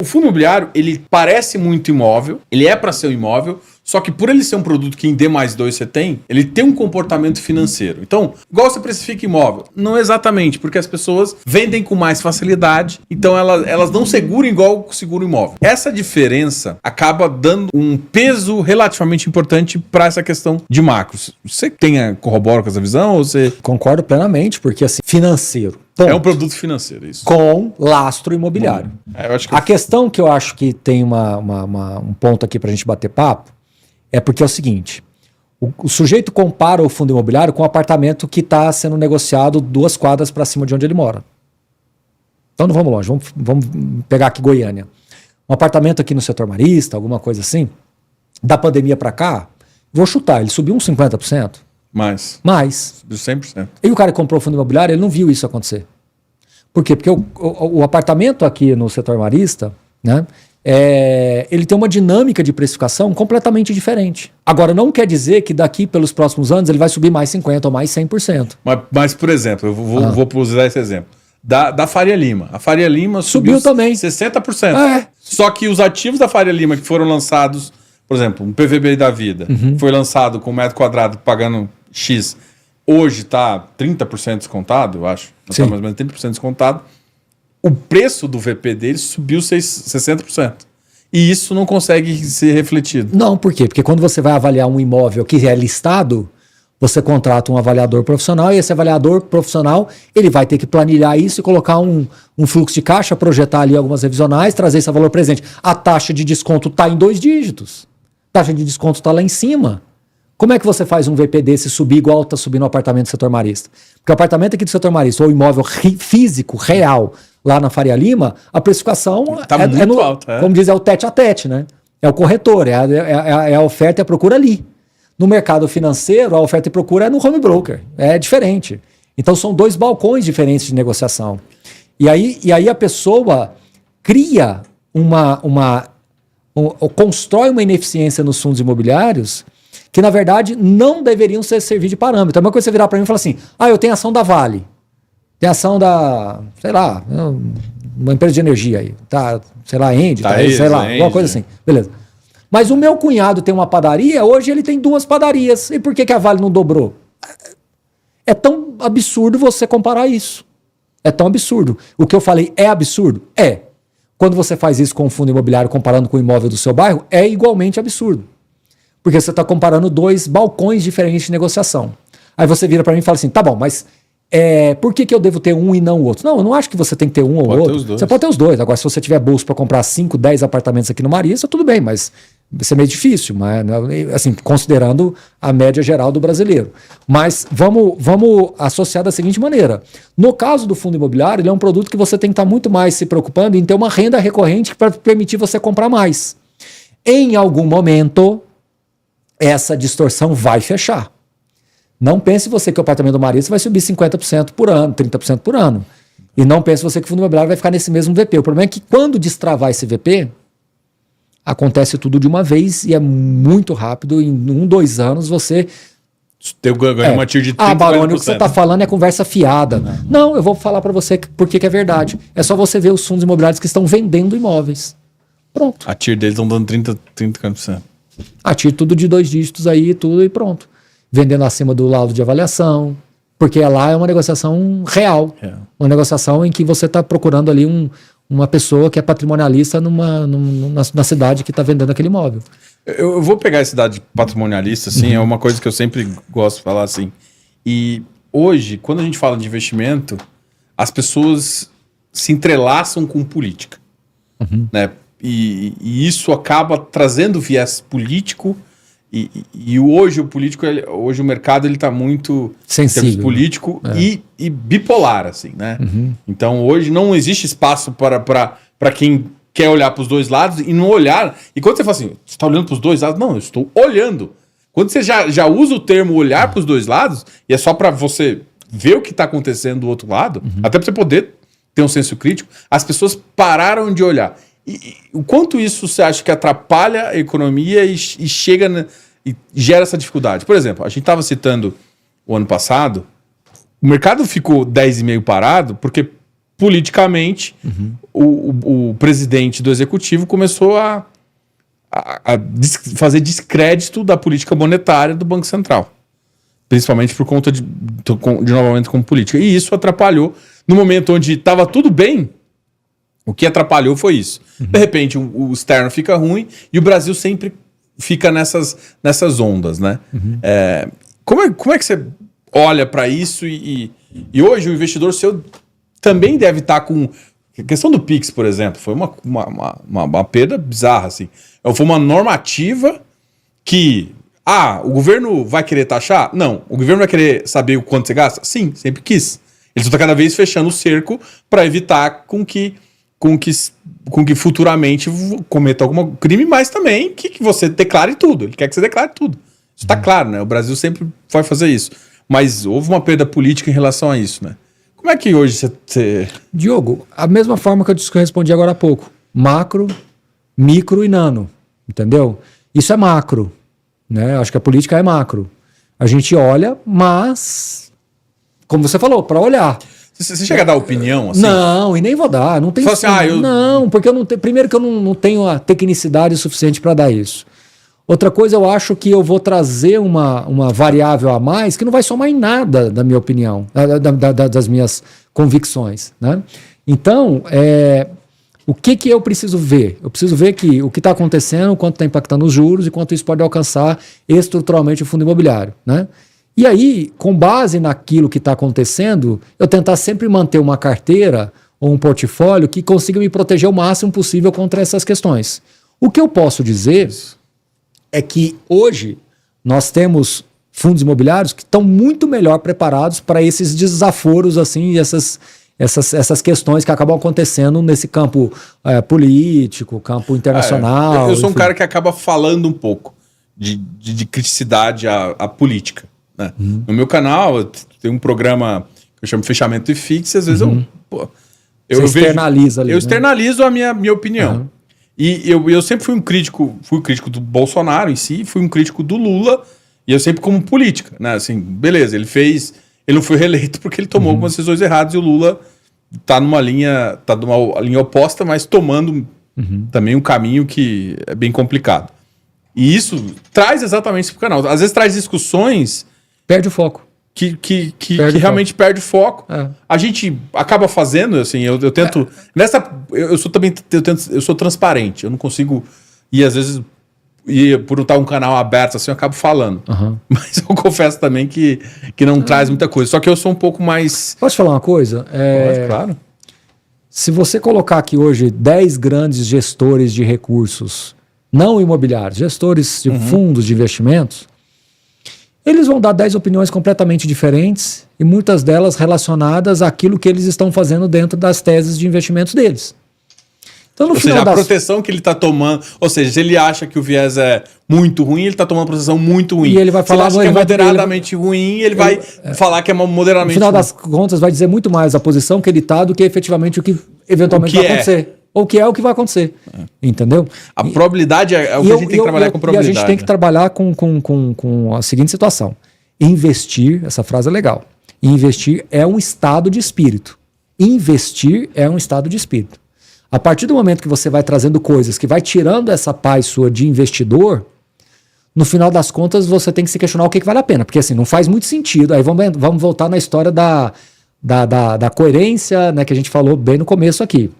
O fundo imobiliário, ele parece muito imóvel, ele é para ser um imóvel, só que por ele ser um produto que em D+2 você tem, ele tem um comportamento financeiro. Então, igual você precifica imóvel, não exatamente, porque as pessoas vendem com mais facilidade, então elas não seguram igual seguro imóvel. Essa diferença acaba dando um peso relativamente importante para essa questão de macros. Você corrobora com essa visão ou você... Concordo plenamente, porque assim, financeiro. É um produto financeiro, isso. Com lastro imobiliário. Eu acho que A questão que eu acho que tem um ponto aqui pra gente bater papo é porque é o seguinte: o sujeito compara o fundo imobiliário com um apartamento que está sendo negociado 2 quadras para cima de onde ele mora. Então não vamos longe, vamos pegar aqui Goiânia. Um apartamento aqui no setor marista, alguma coisa assim, da pandemia para cá, vou chutar, ele subiu uns 50%. Mais. 100%. E o cara que comprou o fundo imobiliário, ele não viu isso acontecer. Por quê? Porque o apartamento aqui no setor marista, né, ele tem uma dinâmica de precificação completamente diferente. Agora, não quer dizer que daqui pelos próximos anos ele vai subir mais 50% ou mais 100%. Mas por exemplo, eu vou usar esse exemplo. Da Faria Lima. A Faria Lima subiu também 60%. Só que os ativos da Faria Lima que foram lançados, por exemplo, um PVB da vida, foi lançado com 1 metro quadrado pagando X, hoje está 30% descontado, eu acho. Está mais ou menos 30% descontado. O preço do VP dele subiu 60%. E isso não consegue ser refletido. Não, por quê? Porque quando você vai avaliar um imóvel que é listado, você contrata um avaliador profissional e esse avaliador profissional ele vai ter que planilhar isso e colocar um fluxo de caixa, projetar ali algumas revisionais, trazer esse valor presente. A taxa de desconto está em 2 dígitos. A taxa de desconto está lá em cima. Como é que você faz um VP desse subir igual está subindo o apartamento do setor marista? Porque o apartamento aqui do setor marista, ou imóvel físico, real, lá na Faria Lima, a precificação está muito alta. Como diz, é o tete a tete, né? É o corretor, é a oferta e a procura ali. No mercado financeiro, a oferta e procura é no home broker. É diferente. Então são 2 balcões diferentes de negociação. E aí a pessoa cria constrói uma ineficiência nos fundos imobiliários que, na verdade, não deveriam servir de parâmetro. É uma coisa você virar para mim e falar assim, eu tenho ação da Vale, tem ação da, sei lá, uma empresa de energia aí, tá, sei lá, Engie, sei lá, alguma coisa assim, beleza. Mas o meu cunhado tem uma padaria, hoje ele tem 2 padarias, e por que a Vale não dobrou? É tão absurdo você comparar isso. É tão absurdo. O que eu falei é absurdo? É. Quando você faz isso com o fundo imobiliário comparando com o imóvel do seu bairro, é igualmente absurdo. Porque você está comparando 2 balcões diferentes de negociação. Aí você vira para mim e fala assim, tá bom, mas por que eu devo ter um e não o outro? Não, eu não acho que você tem que ter um ou outro. Você pode ter os 2. Agora, se você tiver bolso para comprar 5, 10 apartamentos aqui no Marista, tudo bem, mas vai ser meio difícil, mas, assim, considerando a média geral do brasileiro. Mas vamos associar da seguinte maneira. No caso do fundo imobiliário, ele é um produto que você tem que estar muito mais se preocupando em ter uma renda recorrente para permitir você comprar mais. Em algum momento, essa distorção vai fechar. Não pense você que o apartamento do Marista vai subir 50% por ano, 30% por ano. E não pense você que o fundo imobiliário vai ficar nesse mesmo VP. O problema é que quando destravar esse VP, acontece tudo de uma vez e é muito rápido. Em 1, 2 anos você... ganha uma TIR de 30%. Baroni, o que você está falando é conversa fiada. Não, eu vou falar para você porque que é verdade. É só você ver os fundos imobiliários que estão vendendo imóveis. Pronto. A TIR deles estão dando 30%. A TIR tudo de 2 dígitos aí, tudo e pronto. Vendendo acima do laudo de avaliação, porque lá é uma negociação real. Uma negociação em que você está procurando ali uma pessoa que é patrimonialista na cidade que está vendendo aquele imóvel. Eu vou pegar esse dado de patrimonialista, assim, é uma coisa que eu sempre gosto de falar, assim. E hoje, quando a gente fala de investimento, as pessoas se entrelaçam com política. Né? E isso acaba trazendo viés político. E hoje hoje o mercado ele está muito sensível, político e bipolar, assim, né? Então hoje não existe espaço para quem quer olhar para os 2 lados e não olhar. E quando você fala assim, você está olhando para os 2 lados? Não, eu estou olhando. Quando você já usa o termo olhar para os 2 lados, e é só para você ver o que está acontecendo do outro lado, até para você poder ter um senso crítico, as pessoas pararam de olhar. E o quanto isso você acha que atrapalha a economia e chega e gera essa dificuldade? Por exemplo, a gente estava citando o ano passado, o mercado ficou 10,5 parado porque politicamente, o presidente do executivo começou a fazer descrédito da política monetária do Banco Central. Principalmente por conta de novamente como política. E isso atrapalhou. No momento onde estava tudo bem, o que atrapalhou foi isso. De repente, o externo fica ruim e o Brasil sempre fica nessas ondas, né? Como é que você olha para isso? E hoje o investidor seu também deve estar com... A questão do Pix, por exemplo, foi uma perda bizarra, assim. Foi uma normativa que... o governo vai querer taxar? Não. O governo vai querer saber o quanto você gasta? Sim, sempre quis. Ele só está cada vez fechando o cerco para evitar com que futuramente cometa algum crime, mas também que você declare tudo. Ele quer que você declare tudo. Isso está claro, né? O Brasil sempre vai fazer isso. Mas houve uma perda política em relação a isso, né? Como é que hoje você... Diogo, a mesma forma que eu respondi agora há pouco. Macro, micro e nano. Entendeu? Isso é macro. Né? Acho que a política é macro. A gente olha, mas... Como você falou, para olhar. Você chega a dar opinião, assim? Não, e nem vou dar. Não tem assim, Não, porque eu não tenho... Primeiro que eu não tenho a tecnicidade suficiente para dar isso. Outra coisa, eu acho que eu vou trazer uma variável a mais que não vai somar em nada, da minha opinião, das minhas convicções. Né? Então, o que eu preciso ver? Eu preciso ver que o que está acontecendo, quanto está impactando os juros e quanto isso pode alcançar estruturalmente o fundo imobiliário. Né? E aí, com base naquilo que está acontecendo, eu tentar sempre manter uma carteira ou um portfólio que consiga me proteger o máximo possível contra essas questões. O que eu posso dizer é que hoje nós temos fundos imobiliários que estão muito melhor preparados para esses desaforos, assim, essas questões que acabam acontecendo nesse campo político, campo internacional. Eu sou um cara que acaba falando um pouco de criticidade à política. Né? No meu canal tem um programa que eu chamo Fechamento e Fixe, às vezes eu externaliza ali. Eu externalizo a minha opinião. E eu sempre fui um crítico do Bolsonaro em si, fui um crítico do Lula, e eu sempre como política, né? Assim, beleza, ele não foi reeleito porque ele tomou algumas decisões erradas, e o Lula tá numa linha oposta, mas tomando também um caminho que é bem complicado. E isso traz exatamente isso pro canal. Às vezes traz discussões... Perde o foco. Que realmente perde o foco. A gente acaba fazendo, assim, eu tento... Eu sou transparente, eu não consigo... E às vezes, por estar um canal aberto, assim, eu acabo falando. Mas eu confesso também que não traz muita coisa. Só que eu sou um pouco mais... Posso te falar uma coisa? Pode, claro. Se você colocar aqui hoje 10 grandes gestores de recursos não imobiliários, gestores de fundos de investimentos, eles vão dar 10 opiniões completamente diferentes e muitas delas relacionadas àquilo que eles estão fazendo dentro das teses de investimentos deles. Então, no final a proteção que ele está tomando, ou seja, se ele acha que o viés é muito ruim, ele está tomando uma proteção muito ruim. E ele vai falar se ele acha que é moderadamente ruim, ele vai falar que é moderadamente ruim. No final das contas, vai dizer muito mais a posição que ele está do que efetivamente o que eventualmente vai acontecer. Ou que é o que vai acontecer. Entendeu? A probabilidade é o que a gente tem que trabalhar com probabilidade. E a gente tem que trabalhar com a seguinte situação. Investir, essa frase é legal. Investir é um estado de espírito. Investir é um estado de espírito. A partir do momento que você vai trazendo coisas que vai tirando essa paz sua de investidor, no final das contas você tem que se questionar o que vale a pena. Porque assim, não faz muito sentido. Aí vamos voltar na história da coerência, né, que a gente falou bem no começo aqui.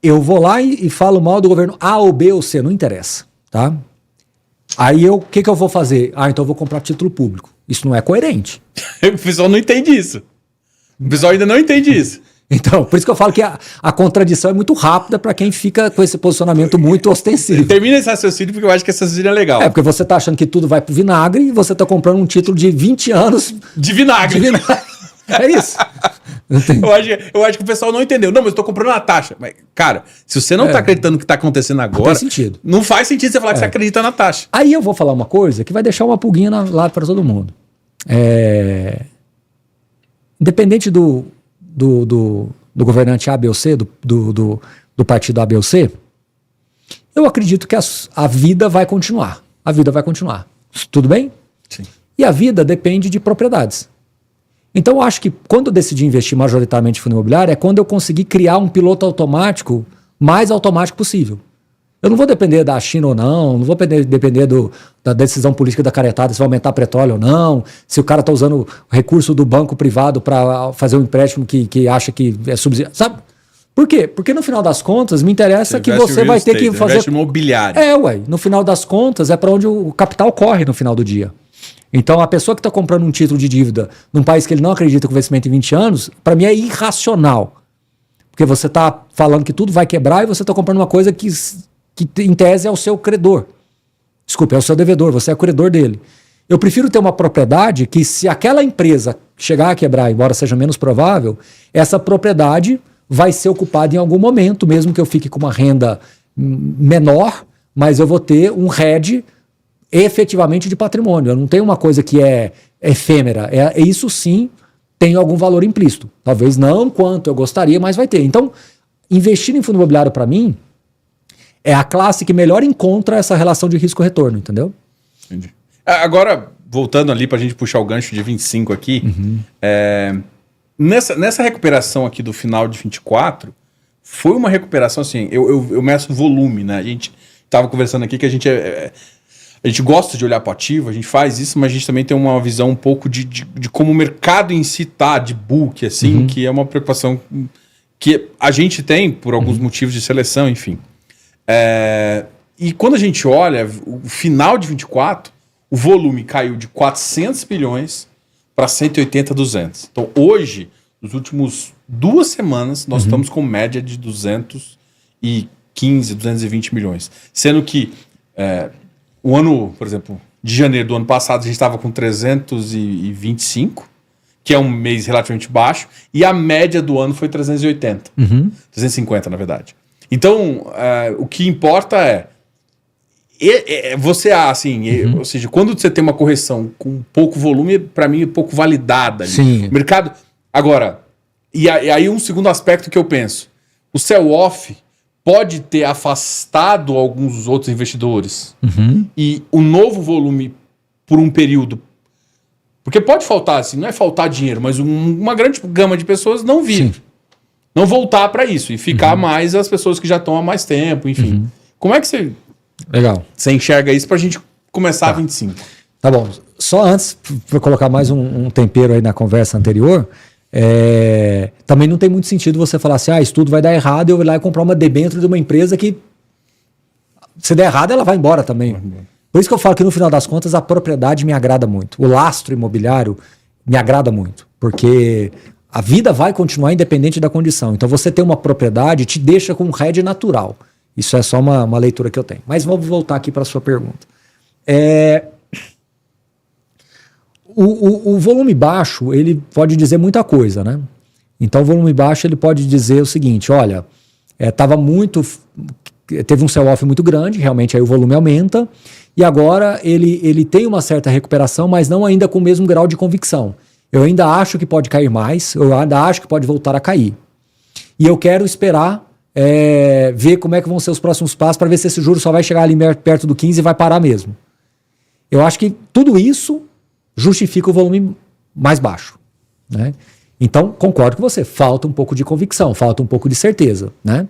Eu vou lá e falo mal do governo A ou B ou C, não interessa, tá? Aí o que eu vou fazer? Então eu vou comprar título público. Isso não é coerente. O pessoal não entende isso. O pessoal ainda não entende isso. Então, por isso que eu falo que a contradição é muito rápida para quem fica com esse posicionamento muito ostensivo. Termina esse raciocínio porque eu acho que esse raciocínio é legal. Porque você tá achando que tudo vai pro vinagre e você tá comprando um título de 20 anos... De vinagre. É isso. Eu acho que o pessoal não entendeu. Não, mas eu tô comprando uma taxa. Mas, cara, se você não tá acreditando no que tá acontecendo agora... Não tem sentido. Não faz sentido você falar que você acredita na taxa. Aí eu vou falar uma coisa que vai deixar uma pulguinha lá para todo mundo. Independente do governante A, B ou C, do partido A, B ou C, eu acredito que a vida vai continuar. A vida vai continuar. Tudo bem? Sim. E a vida depende de propriedades. Então eu acho que quando eu decidi investir majoritariamente em fundo imobiliário é quando eu consegui criar um piloto automático mais automático possível. Eu não vou depender da China ou não vou depender da decisão política da caretada, se vai aumentar petróleo ou não, se o cara está usando o recurso do banco privado para fazer um empréstimo que acha que é subsidiado, sabe? Por quê? Porque no final das contas me interessa que você vai ter que fazer... Investe imobiliário. No final das contas é para onde o capital corre no final do dia. Então a pessoa que está comprando um título de dívida num país que ele não acredita com investimento em 20 anos, para mim é irracional. Porque você está falando que tudo vai quebrar e você está comprando uma coisa que em tese é o seu credor. Desculpa, é o seu devedor, você é o credor dele. Eu prefiro ter uma propriedade que, se aquela empresa chegar a quebrar, embora seja menos provável, essa propriedade vai ser ocupada em algum momento, mesmo que eu fique com uma renda menor, mas eu vou ter um hedge efetivamente de patrimônio. Eu não tenho uma coisa que é efêmera. Isso sim tem algum valor implícito. Talvez não quanto eu gostaria, mas vai ter. Então, investir em fundo imobiliário para mim é a classe que melhor encontra essa relação de risco-retorno, entendeu? Entendi. Agora, voltando ali para a gente puxar o gancho de 25 aqui, nessa recuperação aqui do final de 24, foi uma recuperação assim, eu meço o volume, né? A gente estava conversando aqui que a gente gosta de olhar para o ativo, a gente faz isso, mas a gente também tem uma visão um pouco de como o mercado em si tá, de book, assim, que é uma preocupação que a gente tem por alguns motivos de seleção, enfim. E quando a gente olha o final de 24, o volume caiu de 400 bilhões para 180, 200. Então hoje, nos últimos 2 semanas, nós estamos com média de 215, 220 milhões. Sendo que o ano, por exemplo, de janeiro do ano passado, a gente estava com 325, que é um mês relativamente baixo, e a média do ano foi 380. 350, na verdade. Então, o que importa é você, assim, ou seja, quando você tem uma correção com pouco volume, para mim é pouco validada ali. Sim. O mercado... Agora, e aí um segundo aspecto que eu penso, o sell-off pode ter afastado alguns outros investidores e o novo volume por um período... Porque pode faltar, assim, não é faltar dinheiro, mas uma grande gama de pessoas não vir. Sim. Não voltar para isso e ficar mais as pessoas que já estão há mais tempo, enfim. Como é que você... Legal. Você enxerga isso pra gente começar a 25? Tá bom. Só antes, para colocar mais um tempero aí na conversa anterior, também não tem muito sentido você falar assim, isso tudo vai dar errado e eu vou lá e comprar uma debênture de uma empresa que, se der errado, ela vai embora também. Por isso que eu falo que, no final das contas, a propriedade me agrada muito. O lastro imobiliário me agrada muito, porque a vida vai continuar independente da condição. Então, você ter uma propriedade te deixa com um hedge natural. Isso é só uma leitura que eu tenho. Mas vamos voltar aqui para a sua pergunta. O volume baixo, ele pode dizer muita coisa, né? Então, o volume baixo, ele pode dizer o seguinte, olha, teve um sell-off muito grande, realmente aí o volume aumenta, e agora ele tem uma certa recuperação, mas não ainda com o mesmo grau de convicção. Eu ainda acho que pode cair mais, eu ainda acho que pode voltar a cair. E eu quero esperar ver como é que vão ser os próximos passos para ver se esse juro só vai chegar ali perto do 15 e vai parar mesmo. Eu acho que tudo isso justifica o volume mais baixo, né? Então, concordo com você, falta um pouco de convicção, falta um pouco de certeza, né?